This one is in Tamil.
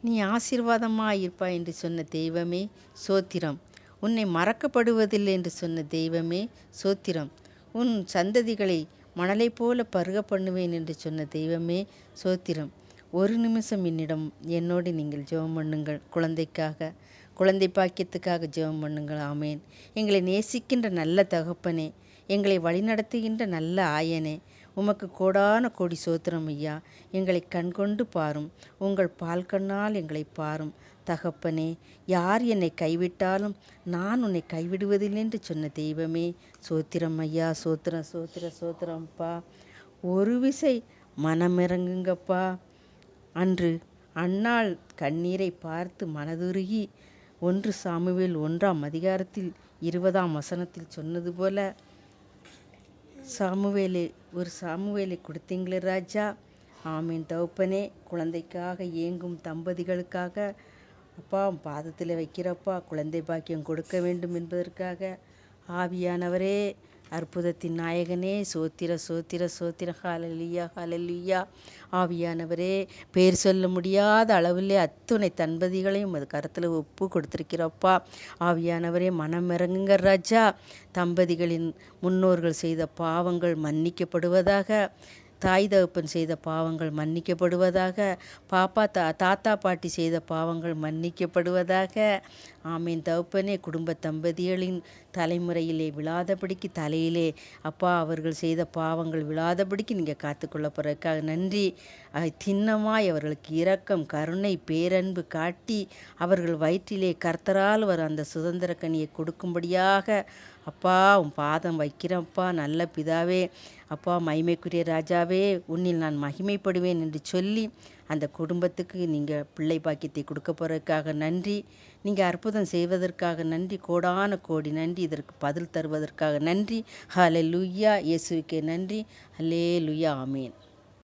நீ ஆசீர்வாதமாய் இருப்பாய் என்று சொன்ன தெய்வமே சோத்திரம். உன்னை மறக்கப்படுவதில்லை என்று சொன்ன தெய்வமே சோத்திரம். உன் சந்ததிகளை மணலைப் போல பருக பண்ணுவேன் என்று சொன்ன தெய்வமே சோத்திரம். ஒரு நிமிஷம் என்னோடு நீங்கள் ஜெபம் பண்ணுங்கள். குழந்தை பாக்கியத்துக்காக ஜெபம் பண்ணுங்கள். ஆமேன். எங்களை நேசிக்கின்ற நல்ல தகப்பனே, எங்களை வழிநடத்துகின்ற நல்ல ஆயனே, உமக்கு கோடான கோடி சோத்திரம் ஐயா. எங்களை கண்கொண்டு பாரும், உங்கள் பால் கண்ணால் எங்களை பாரும் தகப்பனே. யார் என்னை கைவிட்டாலும் நான் உன்னை கைவிடுவதில்லை என்று சொன்ன தெய்வமே சோத்திரம் ஐயா. சோத்திரம் சோத்திர சோத்திரம்ப்பா. ஒரு விசை மனமிறங்குங்கப்பா. அன்று அன்னாள் கண்ணீரை பார்த்து மனதுருகி 1 சாமுவேல் 1ஆம் அதிகாரத்தில் 20ஆம் வசனத்தில் சொன்னது போல ஒரு சாமுவேலை கொடுத்தீங்களே ராஜா. ஆமீன் தகப்பனே. குழந்தைக்காக ஏங்கும் தம்பதிகளுக்காக அப்பா பாதத்தில் வைக்கிறப்பா, குழந்தை பாக்கியம் கொடுக்க வேண்டும் என்பதற்காக ஆவியானவரே, அற்புதத்தின் நாயகனே, சோத்திர சோத்திர சோத்திர. ஹல்லேலூயா ஹல்லேலூயா. ஆவியானவரே, பேர் சொல்ல முடியாத அளவிலே அத்துணை தம்பதிகளையும் அது கருத்தில் ஒப்பு கொடுத்திருக்கிறப்பா. ஆவியானவரே, மனம் இறங்குங்க ராஜா. தம்பதிகளின் முன்னோர்கள் செய்த பாவங்கள் மன்னிக்கப்படுவதாக. தாய் தகப்பன் செய்த பாவங்கள் மன்னிக்கப்படுவதாக. தாத்தா பாட்டி செய்த பாவங்கள் மன்னிக்கப்படுவதாக. ஆமீன் தகப்பனே. குடும்ப தம்பதிகளின் தலைமுறையிலே விழாதபடிக்கு, தலையிலே அப்பா அவர்கள் செய்த பாவங்கள் விழாதபடிக்கு நீங்கள் காத்துக்கொள்ள போகிறதுக்காக நன்றி. திண்ணமாய் அவர்களுக்கு இரக்கம், கருணை, பேரன்பு காட்டி அவர்கள் வயிற்றிலே கர்த்தரால் வர அந்த சுதந்திர கனியை கொடுக்கும்படியாக அப்பா உன் பாதம் வைக்கிறப்பா. நல்ல பிதாவே, அப்பா மகிமைக்குரிய ராஜாவே, உன்னில் நான் மகிமைப்படுவேன் என்று சொல்லி அந்த குடும்பத்துக்கு நீங்கள் பிள்ளை பாக்கியத்தை கொடுக்க போகிறதுக்காக நன்றி. நீங்கள் அற்புதம் செய்வதற்காக நன்றி. கோடான கோடி நன்றி. இதற்கு பதில் தருவதற்காக நன்றி. ஹல்லேலூயா. இயேசுவுக்கே நன்றி. ஹல்லேலூயா. ஆமேன்.